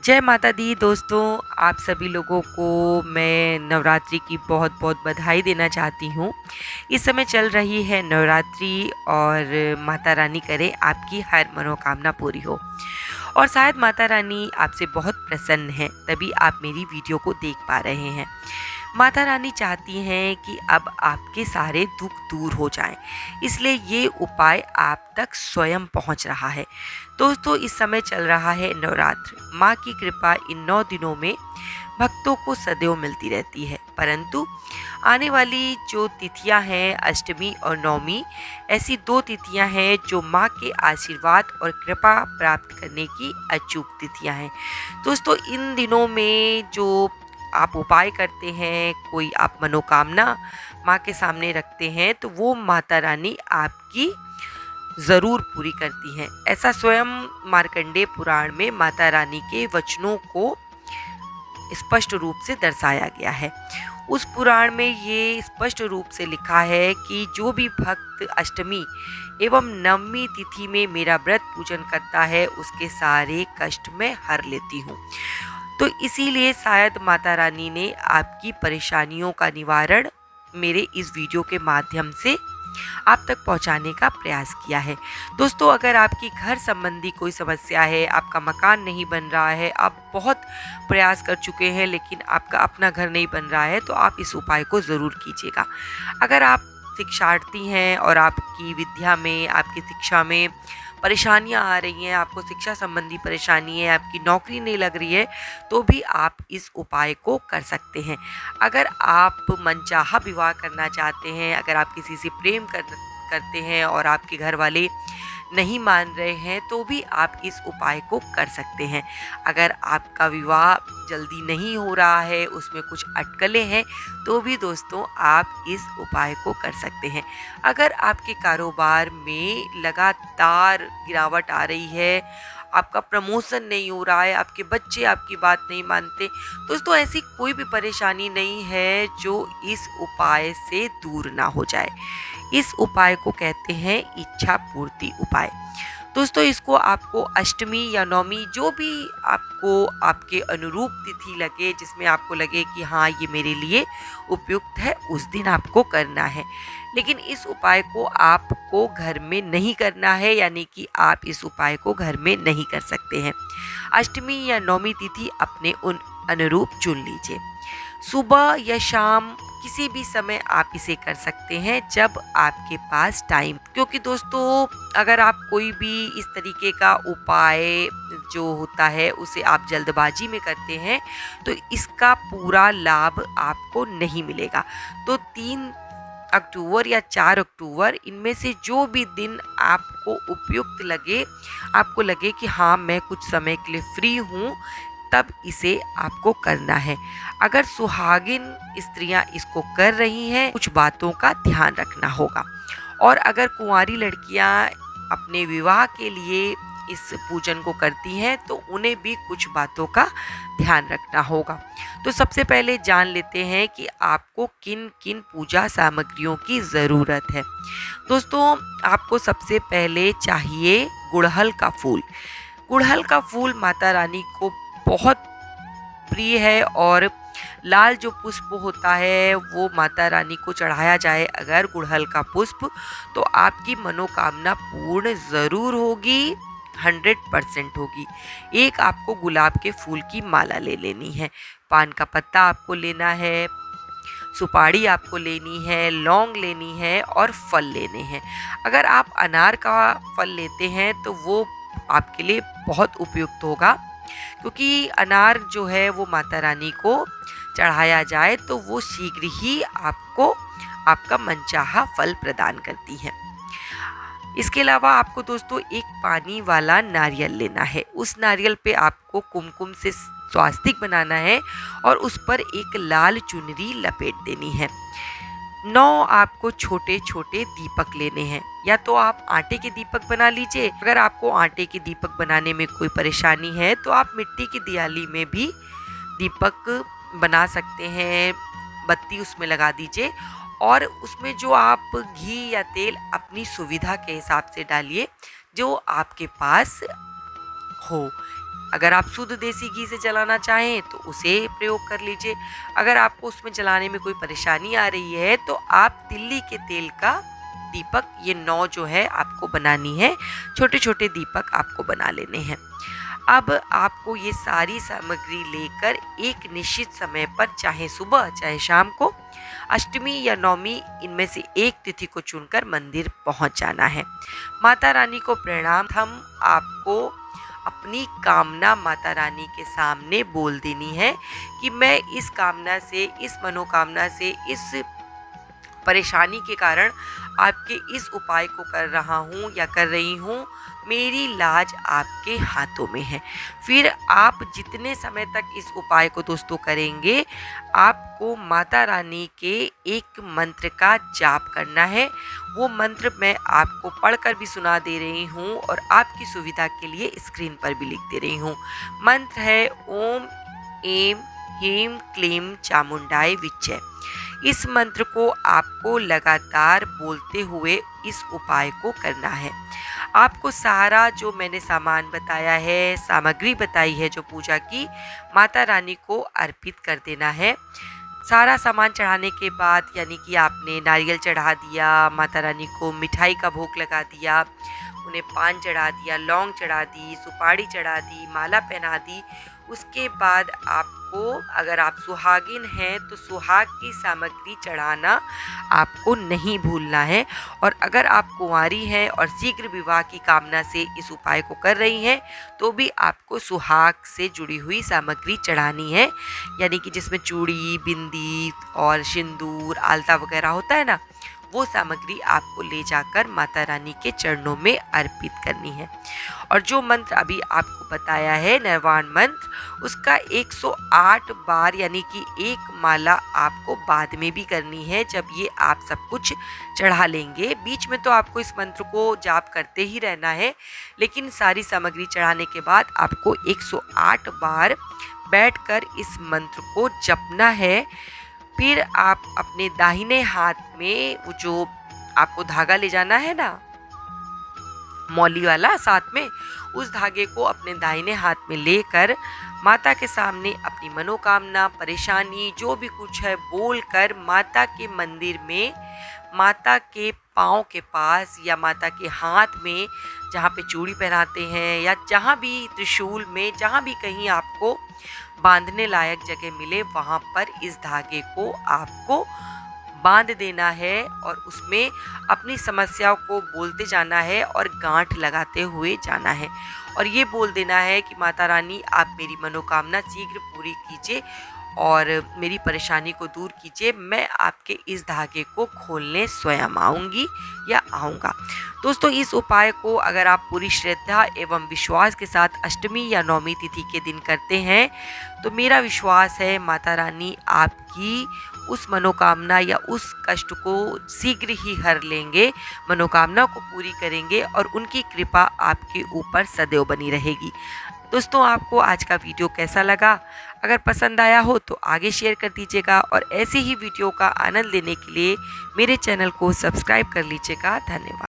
जय माता दी दोस्तों। आप सभी लोगों को मैं नवरात्रि की बहुत बहुत बधाई देना चाहती हूँ। इस समय चल रही है नवरात्रि और माता रानी करे आपकी हर मनोकामना पूरी हो। और शायद माता रानी आपसे बहुत प्रसन्न है, तभी आप मेरी वीडियो को देख पा रहे हैं। माता रानी चाहती हैं कि अब आपके सारे दुख दूर हो जाएं, इसलिए ये उपाय आप तक स्वयं पहुंच रहा है। दोस्तों, इस समय चल रहा है नवरात्र। माँ की कृपा इन 9 दिनों में भक्तों को सदैव मिलती रहती है, परंतु आने वाली जो तिथियां हैं, अष्टमी और नवमी, ऐसी 2 तिथियां हैं जो माँ के आशीर्वाद और कृपा प्राप्त करने की अचूक तिथियां हैं। दोस्तों, इन दिनों में जो आप उपाय करते हैं, कोई आप मनोकामना माँ के सामने रखते हैं, तो वो माता रानी आपकी ज़रूर पूरी करती हैं। ऐसा स्वयं मार्कंडेय पुराण में माता रानी के वचनों को स्पष्ट रूप से दर्शाया गया है। उस पुराण में ये स्पष्ट रूप से लिखा है कि जो भी भक्त अष्टमी एवं नवमी तिथि में मेरा व्रत पूजन करता है, उसके सारे कष्ट मैं हर लेती हूँ। तो इसीलिए शायद माता रानी ने आपकी परेशानियों का निवारण मेरे इस वीडियो के माध्यम से आप तक पहुंचाने का प्रयास किया है। दोस्तों, अगर आपकी घर संबंधी कोई समस्या है, आपका मकान नहीं बन रहा है, आप बहुत प्रयास कर चुके हैं लेकिन आपका अपना घर नहीं बन रहा है, तो आप इस उपाय को ज़रूर कीजिएगा। अगर आप शिक्षार्थी हैं और आपकी विद्या में, आपकी शिक्षा में परेशानियां आ रही हैं, आपको शिक्षा संबंधी परेशानी है, आपकी नौकरी नहीं लग रही है, तो भी आप इस उपाय को कर सकते हैं। अगर आप मनचाहा विवाह करना चाहते हैं, अगर आप किसी से प्रेम करते हैं और आपके घर वाले नहीं मान रहे हैं, तो भी आप इस उपाय को कर सकते हैं। अगर आपका विवाह जल्दी नहीं हो रहा है, उसमें कुछ अटकलें हैं, तो भी दोस्तों आप इस उपाय को कर सकते हैं। अगर आपके कारोबार में लगातार गिरावट आ रही है, आपका प्रमोशन नहीं हो रहा है, आपके बच्चे आपकी बात नहीं मानते, दोस्तों ऐसी कोई भी परेशानी नहीं है जो इस उपाय से दूर ना हो जाए। इस उपाय को कहते हैं इच्छा पूर्ति उपाय। दोस्तों, इसको आपको अष्टमी या नवमी, जो भी आपको आपके अनुरूप तिथि लगे, जिसमें आपको लगे कि हाँ ये मेरे लिए उपयुक्त है, उस दिन आपको करना है। लेकिन इस उपाय को आपको घर में नहीं करना है, यानी कि आप इस उपाय को घर में नहीं कर सकते हैं। अष्टमी या नवमी तिथि अपने उन अनुरूप चुन लीजिए। सुबह या शाम किसी भी समय आप इसे कर सकते हैं जब आपके पास टाइम, क्योंकि दोस्तों अगर आप कोई भी इस तरीके का उपाय जो होता है उसे आप जल्दबाजी में करते हैं, तो इसका पूरा लाभ आपको नहीं मिलेगा। तो 3 अक्टूबर या 4 अक्टूबर, इनमें से जो भी दिन आपको उपयुक्त लगे, आपको लगे कि हाँ मैं कुछ समय के लिए फ्री हूँ, तब इसे आपको करना है। अगर सुहागिन स्त्रियां इसको कर रही हैं, कुछ बातों का ध्यान रखना होगा। और अगर कुंवारी लड़कियां अपने विवाह के लिए इस पूजन को करती हैं, तो उन्हें भी कुछ बातों का ध्यान रखना होगा। तो सबसे पहले जान लेते हैं कि आपको किन किन पूजा सामग्रियों की ज़रूरत है। दोस्तों, आपको सबसे पहले चाहिए गुड़हल का फूल। गुड़हल का फूल माता रानी को बहुत प्रिय है, और लाल जो पुष्प होता है वो माता रानी को चढ़ाया जाए अगर गुड़हल का पुष्प, तो आपकी मनोकामना पूर्ण ज़रूर होगी, 100% होगी। एक आपको गुलाब के फूल की माला ले लेनी है, पान का पत्ता आपको लेना है, सुपारी आपको लेनी है, लौंग लेनी है और फल लेने हैं। अगर आप अनार का फल लेते हैं तो वो आपके लिए बहुत उपयुक्त होगा, क्योंकि अनार जो है वो माता रानी को चढ़ाया जाए तो वो शीघ्र ही आपको आपका मनचाहा फल प्रदान करती है। इसके अलावा आपको दोस्तों एक पानी वाला नारियल लेना है। उस नारियल पे आपको कुमकुम से स्वास्तिक बनाना है और उस पर एक लाल चुनरी लपेट देनी है। 9 आपको छोटे छोटे दीपक लेने हैं, या तो आप आटे के दीपक बना लीजिए। अगर आपको आटे के दीपक बनाने में कोई परेशानी है, तो आप मिट्टी की दियाली में भी दीपक बना सकते हैं, बत्ती उसमें लगा दीजिए और उसमें जो आप घी या तेल अपनी सुविधा के हिसाब से डालिए, जो आपके पास हो। अगर आप शुद्ध देसी घी से जलाना चाहें तो उसे प्रयोग कर लीजिए। अगर आपको उसमें जलाने में कोई परेशानी आ रही है तो आप तिल्ली के तेल का दीपक, ये 9 जो है आपको बनानी है, छोटे छोटे दीपक आपको बना लेने हैं। अब आपको ये सारी सामग्री लेकर एक निश्चित समय पर, चाहे सुबह चाहे शाम को, अष्टमी या नवमी, इनमें से एक तिथि को चुनकर मंदिर पहुंच जाना है। माता रानी को प्रणाम। हम आपको अपनी कामना माता रानी के सामने बोल देनी है कि मैं इस कामना से, इस मनोकामना से, इस परेशानी के कारण आपके इस उपाय को कर रहा हूँ या कर रही हूँ, मेरी लाज आपके हाथों में है। फिर आप जितने समय तक इस उपाय को दोस्तों करेंगे, आपको माता रानी के एक मंत्र का जाप करना है। वो मंत्र मैं आपको पढ़कर भी सुना दे रही हूँ और आपकी सुविधा के लिए स्क्रीन पर भी लिख दे रही हूँ। मंत्र है ओम ऐं ह्रीं क्लीं चामुंडाय विच्चे। इस मंत्र को आपको लगातार बोलते हुए इस उपाय को करना है। आपको सारा जो मैंने सामान बताया है, सामग्री बताई है जो पूजा की, माता रानी को अर्पित कर देना है। सारा सामान चढ़ाने के बाद, यानी कि आपने नारियल चढ़ा दिया, माता रानी को मिठाई का भोग लगा दिया, उन्हें पान चढ़ा दिया, लौंग चढ़ा दी, सुपारी चढ़ा दी, माला पहना दी। उसके बाद आपको, अगर आप सुहागिन हैं तो सुहाग की सामग्री चढ़ाना आपको नहीं भूलना है। और अगर आप कुंवारी हैं और शीघ्र विवाह की कामना से इस उपाय को कर रही हैं तो भी आपको सुहाग से जुड़ी हुई सामग्री चढ़ानी है, यानी कि जिसमें चूड़ी, बिंदी और सिंदूर, आलता वगैरह होता है ना, वो सामग्री आपको ले जाकर माता रानी के चरणों में अर्पित करनी है। और जो मंत्र अभी आपको बताया है, निर्वाण मंत्र, उसका 108 बार, यानी कि एक माला आपको बाद में भी करनी है जब ये आप सब कुछ चढ़ा लेंगे। बीच में तो आपको इस मंत्र को जाप करते ही रहना है, लेकिन सारी सामग्री चढ़ाने के बाद आपको 108 बार बैठकर इस मंत्र को जपना है। फिर आप अपने दाहिने हाथ में वो जो आपको धागा ले जाना है ना, मौली वाला साथ में, उस धागे को अपने दाहिने हाथ में लेकर माता के सामने अपनी मनोकामना, परेशानी, जो भी कुछ है बोलकर माता के मंदिर में, माता के पाँव के पास या माता के हाथ में जहाँ पे चूड़ी पहनाते हैं या जहाँ भी त्रिशूल में, जहाँ भी कहीं आपको बांधने लायक जगह मिले, वहाँ पर इस धागे को आपको बांध देना है और उसमें अपनी समस्याओं को बोलते जाना है और गांठ लगाते हुए जाना है। और ये बोल देना है कि माता रानी, आप मेरी मनोकामना शीघ्र पूरी कीजिए और मेरी परेशानी को दूर कीजिए। मैं आपके इस धागे को खोलने स्वयं आऊँगी या आऊँगा। दोस्तों, इस उपाय को अगर आप पूरी श्रद्धा एवं विश्वास के साथ अष्टमी या नवमी तिथि के दिन करते हैं तो मेरा विश्वास है माता रानी आपकी उस मनोकामना या उस कष्ट को शीघ्र ही हर लेंगे, मनोकामना को पूरी करेंगे और उनकी कृपा आपके ऊपर सदैव बनी रहेगी। दोस्तों, आपको आज का वीडियो कैसा लगा? अगर पसंद आया हो तो आगे शेयर कर दीजिएगा और ऐसे ही वीडियो का आनंद लेने के लिए मेरे चैनल को सब्सक्राइब कर लीजिएगा। धन्यवाद।